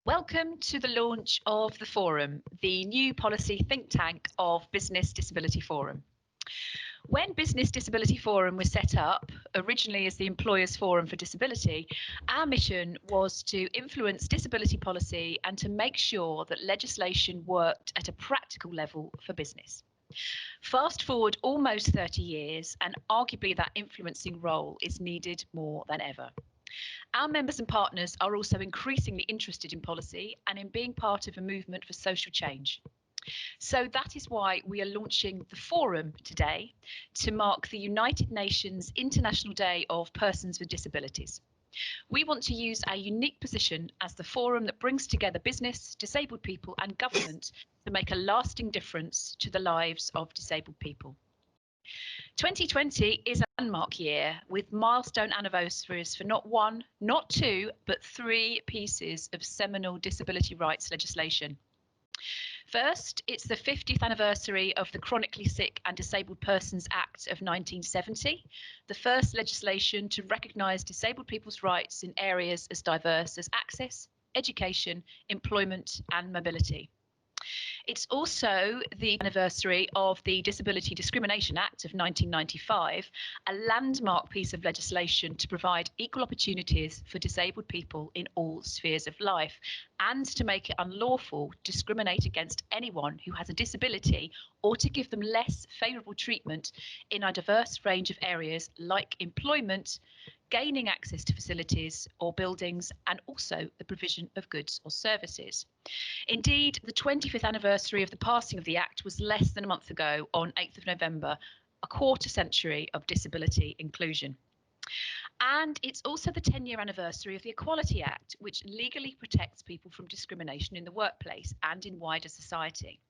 Welcome to the launch of the Forum, the new policy think tank of Business Disability Forum. When Business Disability Forum was set up, originally as the Employers Forum for Disability, our mission was to influence disability policy and to make sure that legislation worked at a practical level for business. Fast forward almost 30 years, and arguably that influencing role is needed more than ever. Our members and partners are also increasingly interested in policy and in being part of a movement for social change. So that is why we are launching the Forum today to mark the United Nations International Day of Persons with Disabilities. We want to use our unique position as the forum that brings together business, disabled people and government to make a lasting difference to the lives of disabled people. 2020 is a landmark year with milestone anniversaries for not one, not two, but three pieces of seminal disability rights legislation. First, it's the 50th anniversary of the Chronically Sick and Disabled Persons Act of 1970, the first legislation to recognise disabled people's rights in areas as diverse as access, education, employment and mobility. It's also the anniversary of the Disability Discrimination Act of 1995, a landmark piece of legislation to provide equal opportunities for disabled people in all spheres of life and to make it unlawful to discriminate against anyone who has a disability or to give them less favourable treatment in a diverse range of areas like employment, gaining access to facilities or buildings, and also the provision of goods or services. Indeed, the 25th anniversary of the passing of the Act was less than a month ago on 8th of November, a quarter century of disability inclusion. And it's also the 10-year anniversary of the Equality Act, which legally protects people from discrimination in the workplace and in wider society.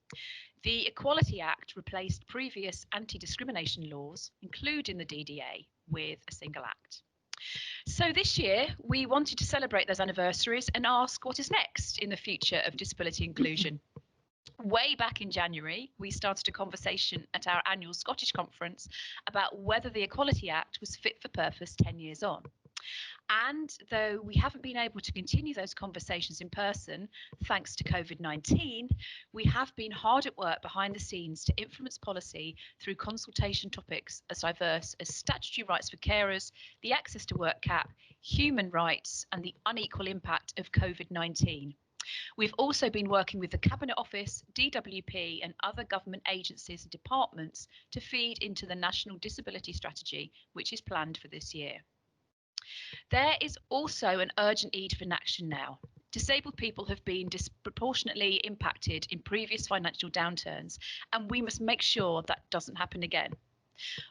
The Equality Act replaced previous anti-discrimination laws, including the DDA, with a single act. So this year, we wanted to celebrate those anniversaries and ask what is next in the future of disability inclusion. Way back in January, we started a conversation at our annual Scottish conference about whether the Equality Act was fit for purpose 10 years on. And though we haven't been able to continue those conversations in person, thanks to COVID-19, we have been hard at work behind the scenes to influence policy through consultation topics as diverse as statutory rights for carers, the access to work cap, human rights, and the unequal impact of COVID-19. We've also been working with the Cabinet Office, DWP and other government agencies and departments to feed into the National Disability Strategy, which is planned for this year. There is also an urgent need for action now. Disabled people have been disproportionately impacted in previous financial downturns, and we must make sure that doesn't happen again.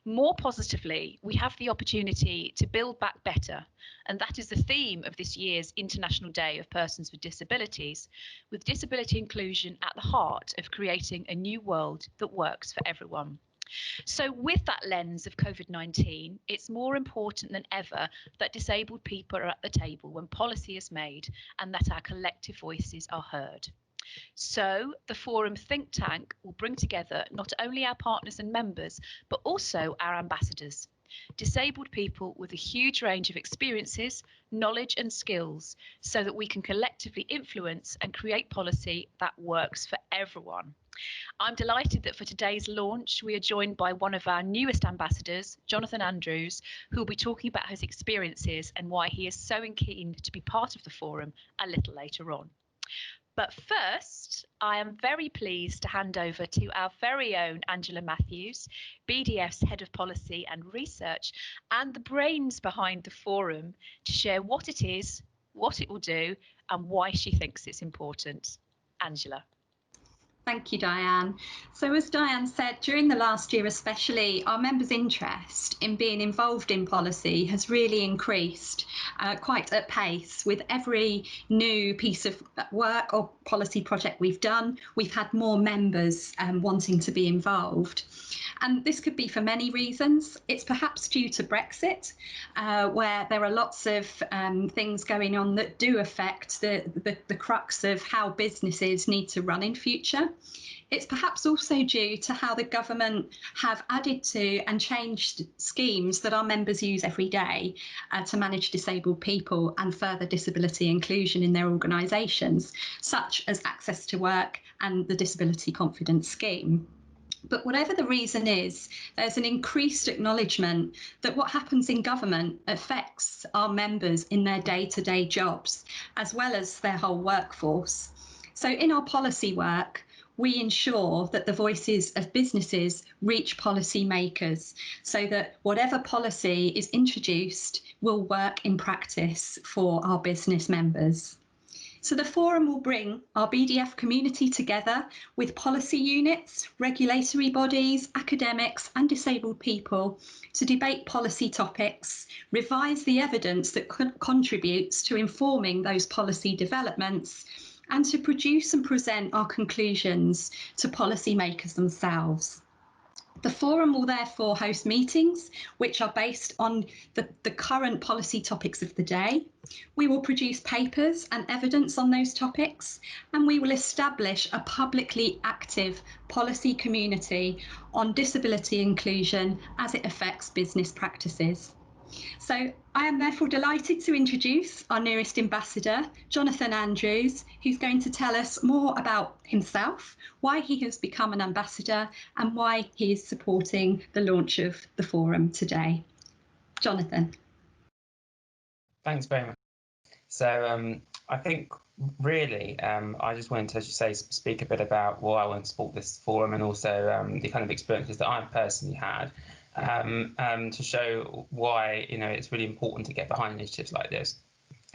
More positively, we have the opportunity to build back better, and that is the theme of this year's International Day of Persons with Disabilities, with disability inclusion at the heart of creating a new world that works for everyone. So with that lens of COVID-19, it's more important than ever that disabled people are at the table when policy is made and that our collective voices are heard. So the Forum think tank will bring together not only our partners and members, but also our ambassadors, disabled people with a huge range of experiences, knowledge and skills, so that we can collectively influence and create policy that works for everyone. I'm delighted that for today's launch, we are joined by one of our newest ambassadors, Jonathan Andrews, who will be talking about his experiences and why he is so keen to be part of the forum a little later on. But first, I am very pleased to hand over to our very own Angela Matthews, BDF's Head of Policy and Research, and the brains behind the forum, to share what it is, what it will do, and why she thinks it's important. Angela. Thank you, Diane. So as Diane said, during the last year especially, our members' interest in being involved in policy has really increased quite at pace. With every new piece of work or policy project we've done, we've had more members wanting to be involved. And this could be for many reasons. It's perhaps due to Brexit, where there are lots of things going on that do affect the crux of how businesses need to run in future. It's perhaps also due to how the government have added to and changed schemes that our members use every day to manage disabled people and further disability inclusion in their organisations, such as Access to Work and the Disability Confidence Scheme. But whatever the reason is, there's an increased acknowledgement that what happens in government affects our members in their day-to-day jobs, as well as their whole workforce. So in our policy work, we ensure that the voices of businesses reach policymakers so that whatever policy is introduced will work in practice for our business members. So the forum will bring our BDF community together with policy units, regulatory bodies, academics and disabled people to debate policy topics, revise the evidence that contributes to informing those policy developments, and to produce and present our conclusions to policymakers themselves. The forum will therefore host meetings which are based on the current policy topics of the day. We will produce papers and evidence on those topics, and we will establish a publicly active policy community on disability inclusion as it affects business practices. So I am therefore delighted to introduce our newest ambassador, Jonathan Andrews, who's going to tell us more about himself, why he has become an ambassador and why he is supporting the launch of the forum today. Jonathan. Thanks very much. So I think really I just wanted to, as you say, speak a bit about why I want to support this forum and also the kind of experiences that I've personally had. To show why it's really important to get behind initiatives like this.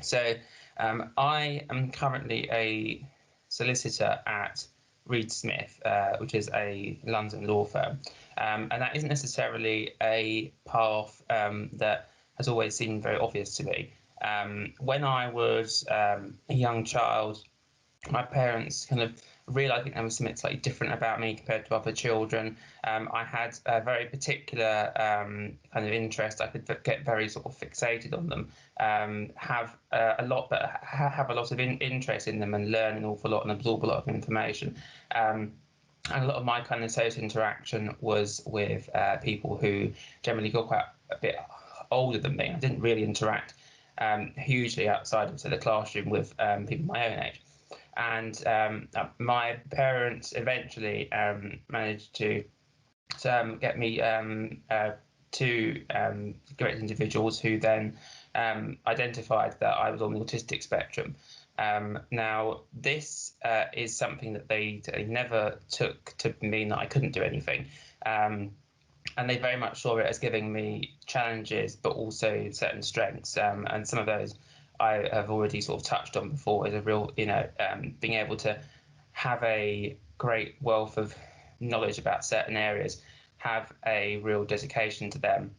So I am currently a solicitor at Reed Smith, which is a London law firm, and that isn't necessarily a path that has always seemed very obvious to me. When I was a young child, my parents kind of realised, I think there was something slightly different about me compared to other children. I had a very particular kind of interest. I could get very sort of fixated on them, have a lot of interest in them and learn an awful lot and absorb a lot of information. And a lot of my kind of social interaction was with people who generally got quite a bit older than me. I didn't really interact hugely outside of the classroom with people my own age. And my parents eventually managed to get me two great individuals who then identified that I was on the autistic spectrum. Now, this is something that they never took to mean that I couldn't do anything. And they very much saw it as giving me challenges, but also certain strengths. And some of those I have already sort of touched on before, is a real, being able to have a great wealth of knowledge about certain areas, have a real dedication to them,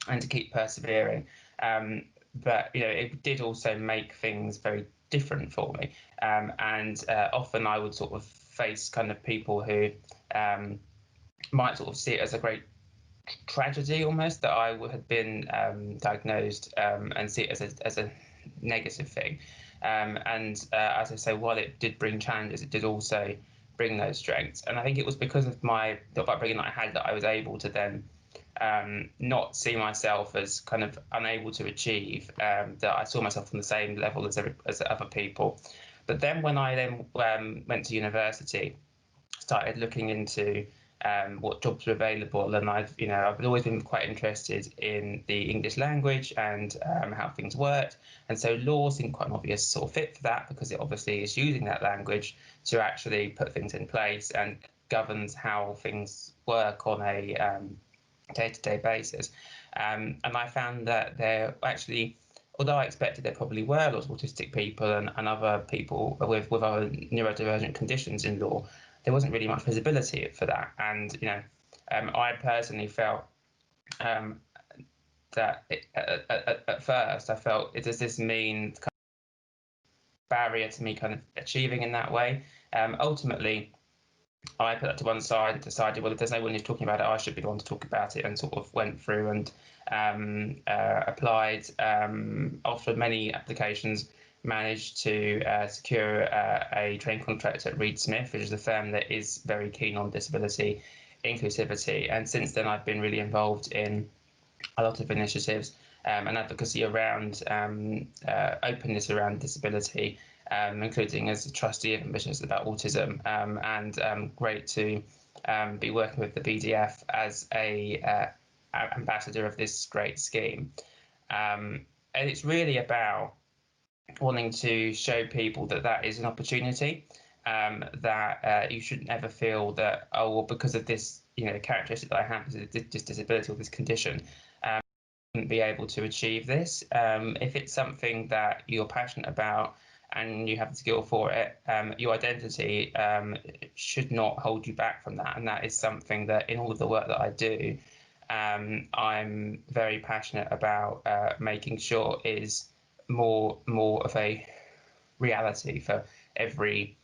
and to keep persevering. But it did also make things very different for me. And often I would sort of face kind of people who might sort of see it as a great tragedy almost that I had been diagnosed, and see it as a negative thing. As I say, while it did bring challenges, it did also bring those strengths. And I think it was because of the upbringing that I had that I was able to then not see myself as kind of unable to achieve, that I saw myself on the same level as other people. But then when I then went to university, started looking into what jobs were available, and I've always been quite interested in the English language and how things worked, and so law seemed quite an obvious sort of fit for that, because it obviously is using that language to actually put things in place and governs how things work on a day-to-day basis. And I found that there actually, although I expected there probably were lots of autistic people and other people with other neurodivergent conditions in law, there wasn't really much visibility for that. And I personally felt that at first I felt, does this mean kind of barrier to me kind of achieving in that way? Ultimately, I put that to one side and decided, well, if there's no one who's talking about it, I should be the one to talk about it, and sort of went through and applied, offered many applications, managed to secure a training contract at Reed Smith, which is a firm that is very keen on disability inclusivity. And since then, I've been really involved in a lot of initiatives and advocacy around openness around disability, including as a trustee of Ambitious About Autism, and great to be working with the BDF as a ambassador of this great scheme. And it's really about wanting to show people that that is an opportunity, that you shouldn't ever feel that, oh, well, because of this, characteristic that I have, this disability or this condition, wouldn't be able to achieve this. If it's something that you're passionate about and you have the skill for it, your identity should not hold you back from that. And that is something that in all of the work that I do, I'm very passionate about making sure is more of a reality for every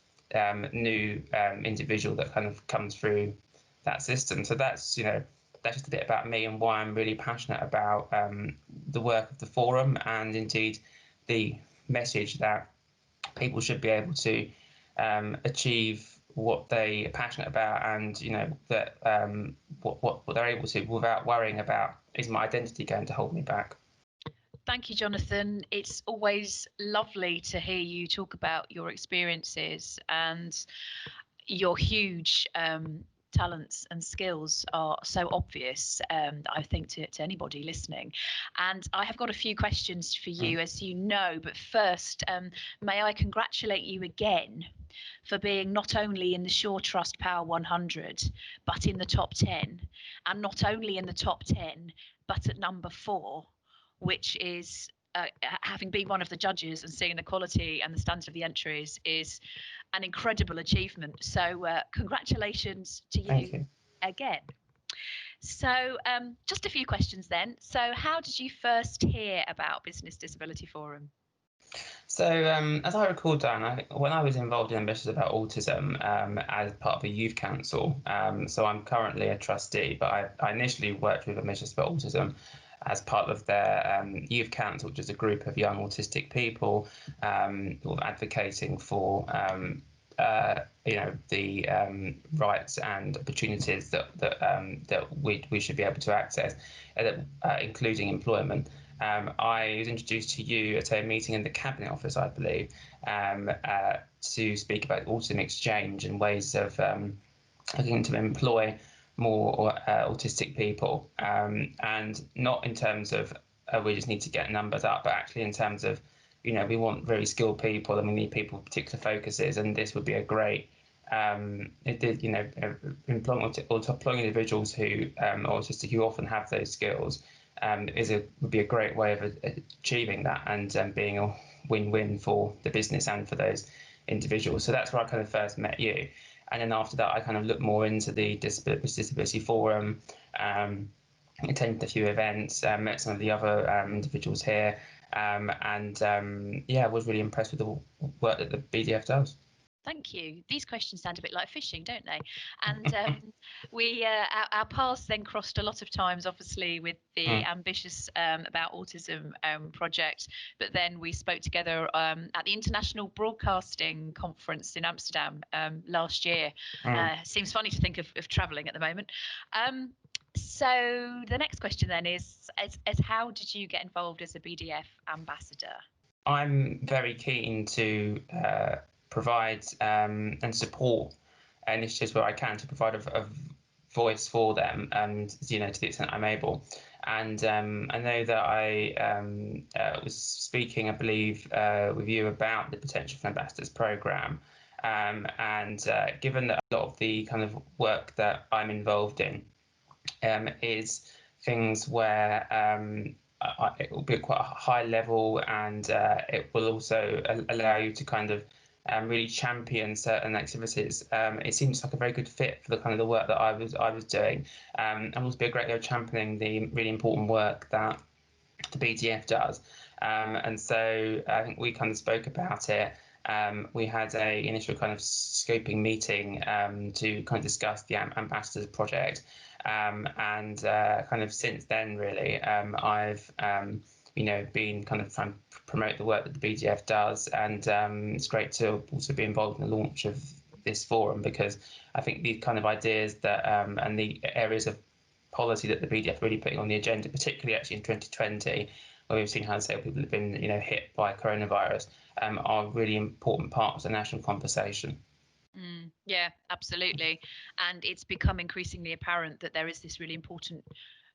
new individual that kind of comes through that system. So that's just a bit about me and why I'm really passionate about the work of the forum, and indeed the message that people should be able to achieve what they are passionate about, and that what they're able to without worrying about, is my identity going to hold me back. Thank you, Jonathan. It's always lovely to hear you talk about your experiences, and your huge talents and skills are so obvious, I think, to anybody listening. And I have got a few questions for you, as you know, but first, may I congratulate you again for being not only in the Sure Trust Power 100, but in the top 10, and not only in the top 10, but at number 4, which is, having been one of the judges and seeing the quality and the standard of the entries, is an incredible achievement. So congratulations to you again. So just a few questions then. So how did you first hear about Business Disability Forum? So as I recall, Dan, when I was involved in Ambitious About Autism as part of a youth council, so I'm currently a trustee, but I initially worked with Ambitious About Autism as part of their youth council, which is a group of young autistic people advocating for the rights and opportunities that we should be able to access, including employment. I was introduced to you at a meeting in the Cabinet Office, I believe, to speak about autism exchange and ways of looking to employ more autistic people, and not in terms of we just need to get numbers up, but actually in terms of we want very skilled people and we need people with particular focuses, and this would be a great employing individuals who are autistic, who often have those skills, would be a great way of achieving that, and being a win-win for the business and for those individuals. So that's where I kind of first met you, and then after that I kind of looked more into the Disability Forum, attended a few events, met some of the other individuals here, was really impressed with the work that the BDF does. Thank you. These questions sound a bit like fishing, don't they? And our paths then crossed a lot of times, obviously, with the Ambitious About Autism project. But then we spoke together at the International Broadcasting Conference in Amsterdam last year. Seems funny to think of travelling at the moment. So the next question then is how did you get involved as a BDF ambassador? I'm very keen to provide and support initiatives where I can, to provide a voice for them, and to the extent I'm able. And I know that I was speaking, I believe, with you about the Potential for Ambassadors programme, and given that a lot of the kind of work that I'm involved in is things where it will be at quite a high level, and it will also allow you to kind of really champion certain activities. It seems like a very good fit for the kind of the work that I was doing, and also be a great way of championing the really important work that the BDF does. And so I think we kind of spoke about it. We had a initial kind of scoping meeting to kind of discuss the Ambassadors project, and kind of since then, really, I've been kind of trying to promote the work that the BDF does, and it's great to also be involved in the launch of this forum, because I think these kind of ideas that and the areas of policy that the BDF really putting on the agenda, particularly actually in 2020, where we've seen how disabled people have been hit by coronavirus, are really important parts of the national conversation. Yeah, absolutely. And it's become increasingly apparent that there is this really important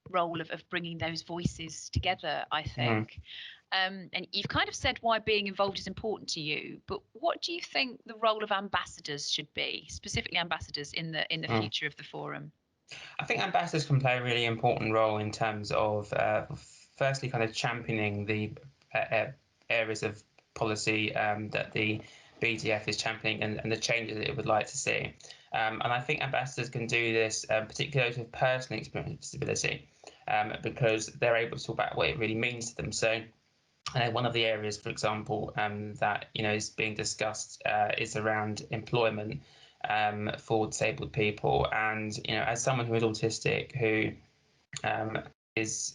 role of bringing those voices together, I think. And you've kind of said why being involved is important to you, but what do you think the role of ambassadors should be, specifically ambassadors in the future of the forum? I think ambassadors can play a really important role in terms of, firstly, kind of championing the areas of policy that the BDF is championing, and the changes that it would like to see. And I think ambassadors can do this, particularly those with personal experience with disability, because they're able to talk about what it really means to them. So one of the areas, for example, that is being discussed is around employment for disabled people. And as someone who is autistic, who is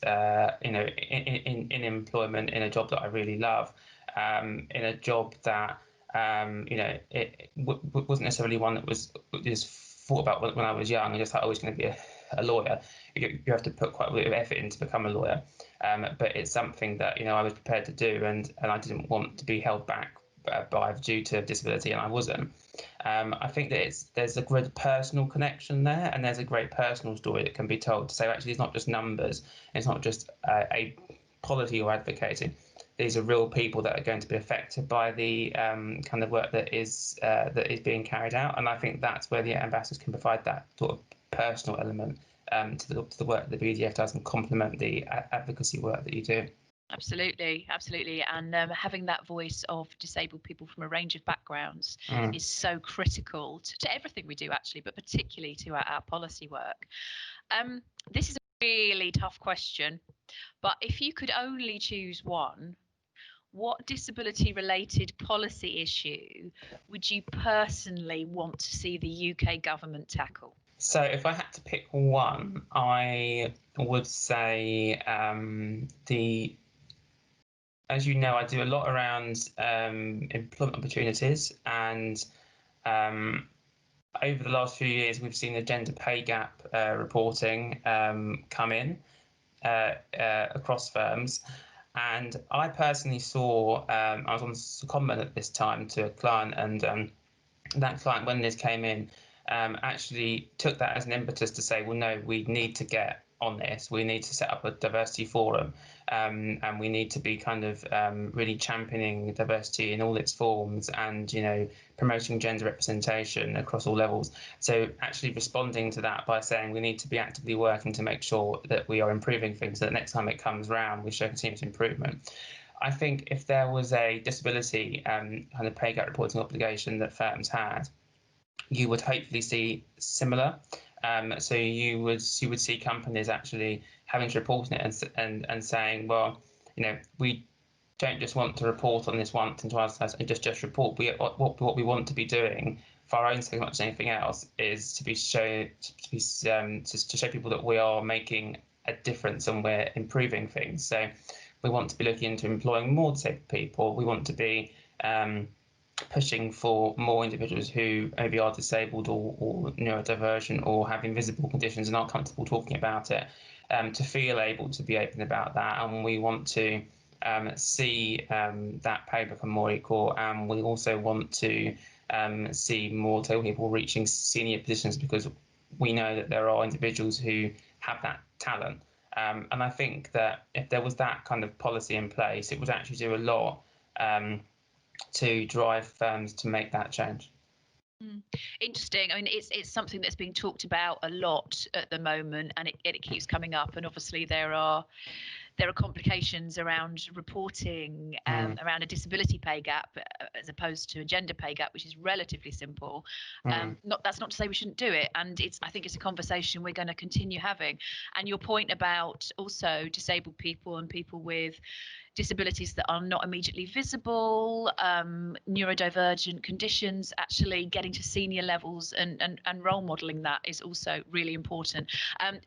in employment in a job that I really love, in a job that it wasn't necessarily one that was just thought about when I was young. I just thought I was going to be a lawyer. You have to put quite a bit of effort in to become a lawyer, but it's something that I was prepared to do, and I didn't want to be held back due to disability, and I wasn't. I think that there's a great personal connection there, and there's a great personal story that can be told to say actually it's not just numbers, it's not just a policy you're advocating. These are real people that are going to be affected by the kind of work that is being carried out, and I think that's where the ambassadors can provide that sort of personal element to the work that the BDF does, and complement the advocacy work that you do. Absolutely, absolutely. And having that voice of disabled people from a range of backgrounds is so critical to everything we do, actually, but particularly to our policy work. This is a really tough question, but if you could only choose one, what disability-related policy issue would you personally want to see the UK government tackle? So if I had to pick one, I would say as you know, I do a lot around employment opportunities, and over the last few years, we've seen the gender pay gap reporting come in across firms. And I personally saw, I was on secondment at this time to a client, and that client, when this came in, actually took that as an impetus to say, well, no, we need to get on this. We need to set up a diversity forum, and we need to be kind of really championing diversity in all its forms, and promoting gender representation across all levels. So actually responding to that by saying we need to be actively working to make sure that we are improving things, so that next time it comes round, we show continuous improvement. I think if there was a disability kind of pay gap reporting obligation that firms had, you would hopefully see similar. So you would see companies actually having to report on it and saying, well, we don't just want to report on this once and twice and just report. What we want to be doing for our own sake, as much as anything else, is to show people that we are making a difference and we're improving things. So we want to be looking into employing more disabled people. We want to be pushing for more individuals who maybe are disabled or neurodivergent or have invisible conditions and aren't comfortable talking about it, to feel able to be open about that. And we want to see that pay become more equal, and we also want to see more disabled people reaching senior positions, because we know that there are individuals who have that talent. And I think that if there was that kind of policy in place, it would actually do a lot to drive firms to make that change. Interesting. I mean, it's something that's being talked about a lot at the moment, and it keeps coming up. And obviously, there are complications around reporting around a disability pay gap as opposed to a gender pay gap, which is relatively simple. That's not to say we shouldn't do it, and I think it's a conversation we're going to continue having. And your point about also disabled people and people with disabilities that are not immediately visible, neurodivergent conditions, actually getting to senior levels and role modeling that is also really important.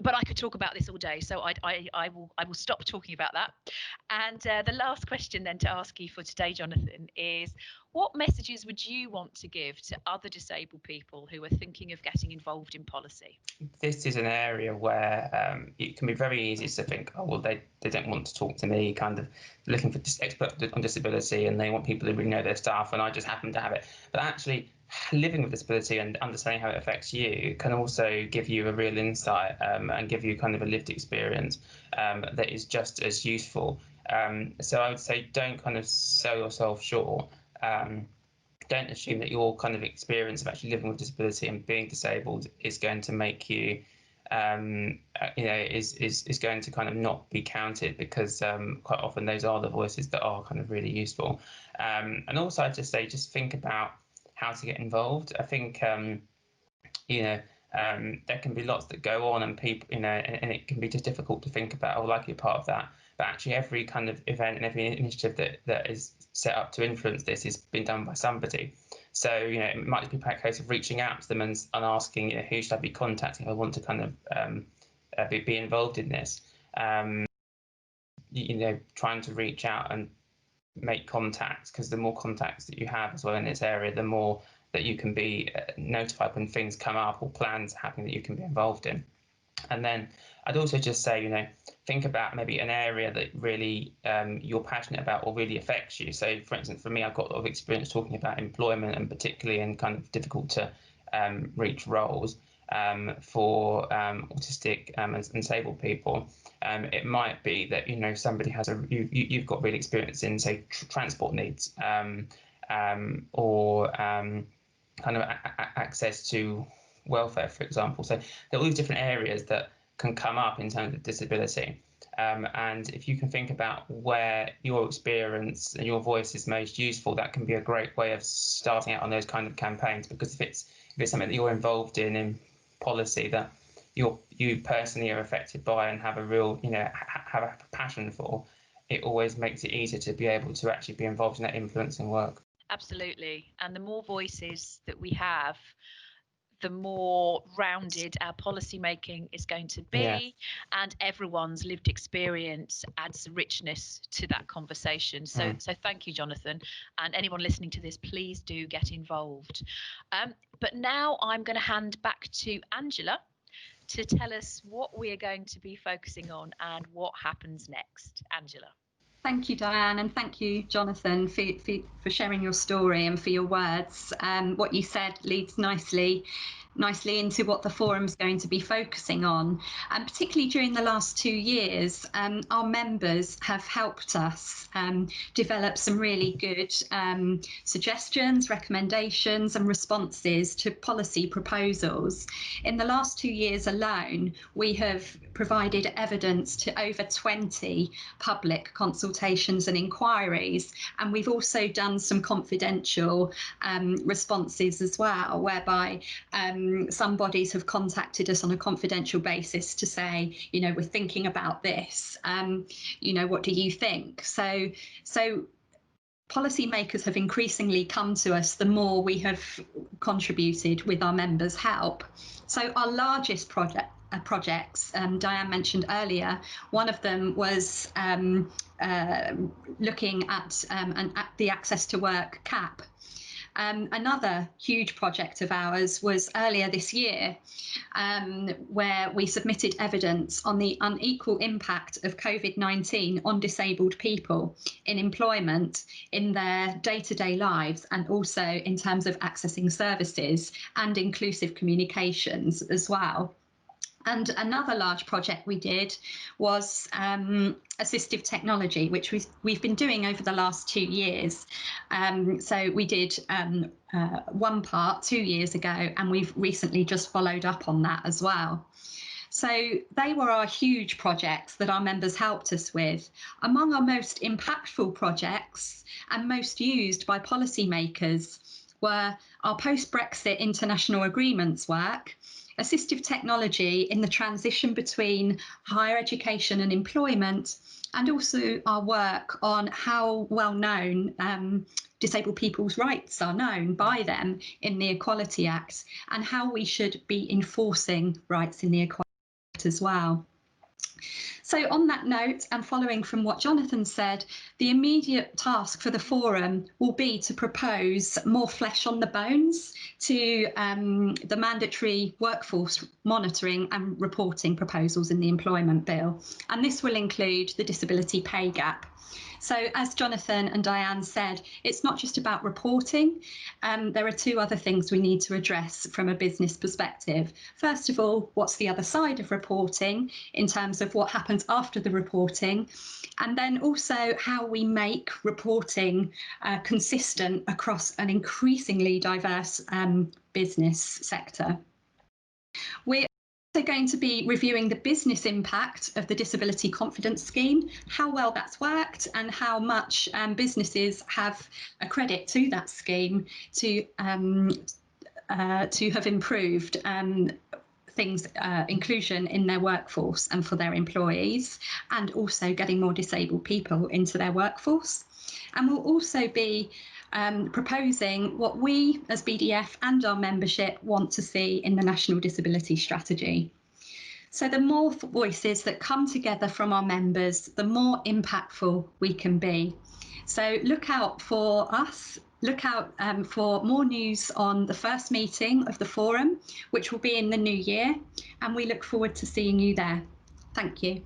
But I could talk about this all day, so I will stop talking talking about that. And the last question then to ask you for today, Jonathan, is what messages would you want to give to other disabled people who are thinking of getting involved in policy? This is an area where it can be very easy to think, oh, well, they don't want to talk to me, kind of looking for expert on disability, and they want people who really know their stuff, and I just happen to have it. But actually, living with disability and understanding how it affects you can also give you a real insight and give you kind of a lived experience that is just as useful. So I would say don't kind of sell yourself short. Don't assume that your kind of experience of actually living with disability and being disabled is going to make you, is going to kind of not be counted, because quite often those are the voices that are kind of really useful. And also I'd just say, just think about how to get involved. I think, there can be lots that go on, and people, and it can be just difficult to think about, oh, like you're part of that. But actually, every kind of event and every initiative that is set up to influence this has been done by somebody. So, it might just be a case of reaching out to them and asking, who should I be contacting if I want to kind of be involved in this. Trying to reach out and make contacts, because the more contacts that you have as well in this area, the more that you can be notified when things come up or plans happening that you can be involved in. And then I'd also just say, think about maybe an area that really you're passionate about or really affects you. So, for instance, for me, I've got a lot of experience talking about employment, and particularly in kind of difficult to reach roles for autistic and disabled people. It might be that somebody has you've got real experience in, say, transport needs or kind of access to welfare, for example. So there are all these different areas that can come up in terms of disability. And if you can think about where your experience and your voice is most useful, that can be a great way of starting out on those kind of campaigns. Because if it's something that you're involved in policy that you personally are affected by and have a real, have a passion for, it always makes it easier to be able to actually be involved in that influencing work. Absolutely. And the more voices that we have, the more rounded our policy making is going to be. Yeah. And everyone's lived experience adds richness to that conversation. So thank you, Jonathan. And anyone listening to this, please do get involved. But now I'm going to hand back to Angela to tell us what we are going to be focusing on and what happens next. Angela. Thank you, Diane, and thank you, Jonathan, for sharing your story and for your words. What you said leads nicely into what the forum's going to be focusing on. And particularly during the last 2 years, our members have helped us develop some really good suggestions, recommendations and responses to policy proposals. In the last 2 years alone, we have provided evidence to over 20 public consultations and inquiries, and we've also done some confidential responses as well, whereby some bodies have contacted us on a confidential basis to say, we're thinking about this, what do you think? So policymakers have increasingly come to us the more we have contributed with our members' help. So our largest projects, Diane mentioned earlier, one of them was looking at the Access to Work cap. Another huge project of ours was earlier this year, where we submitted evidence on the unequal impact of COVID-19 on disabled people in employment, in their day-to-day lives, and also in terms of accessing services and inclusive communications as well. And another large project we did was assistive technology, which we've been doing over the last 2 years. So we did one part 2 years ago, and we've recently just followed up on that as well. So they were our huge projects that our members helped us with. Among our most impactful projects and most used by policymakers were our post-Brexit international agreements work, assistive technology in the transition between higher education and employment, and also our work on how well known disabled people's rights are known by them in the Equality Act, and how we should be enforcing rights in the Equality Act as well. So on that note, and following from what Jonathan said, the immediate task for the forum will be to propose more flesh on the bones to the mandatory workforce monitoring and reporting proposals in the Employment Bill. And this will include the disability pay gap. So as Jonathan and Diane said, it's not just about reporting. There are two other things we need to address from a business perspective. First of all, what's the other side of reporting in terms of what happens after the reporting? And then also how we make reporting consistent across an increasingly diverse business sector. We're also going to be reviewing the business impact of the Disability Confidence Scheme, how well that's worked and how much businesses have a credit to that scheme to have improved things, inclusion in their workforce and for their employees, and also getting more disabled people into their workforce. And we'll also be proposing what we as BDF and our membership want to see in the National Disability Strategy. So the more voices that come together from our members, the more impactful we can be. So look out for us, look out for more news on the first meeting of the forum, which will be in the new year, and we look forward to seeing you there. Thank you.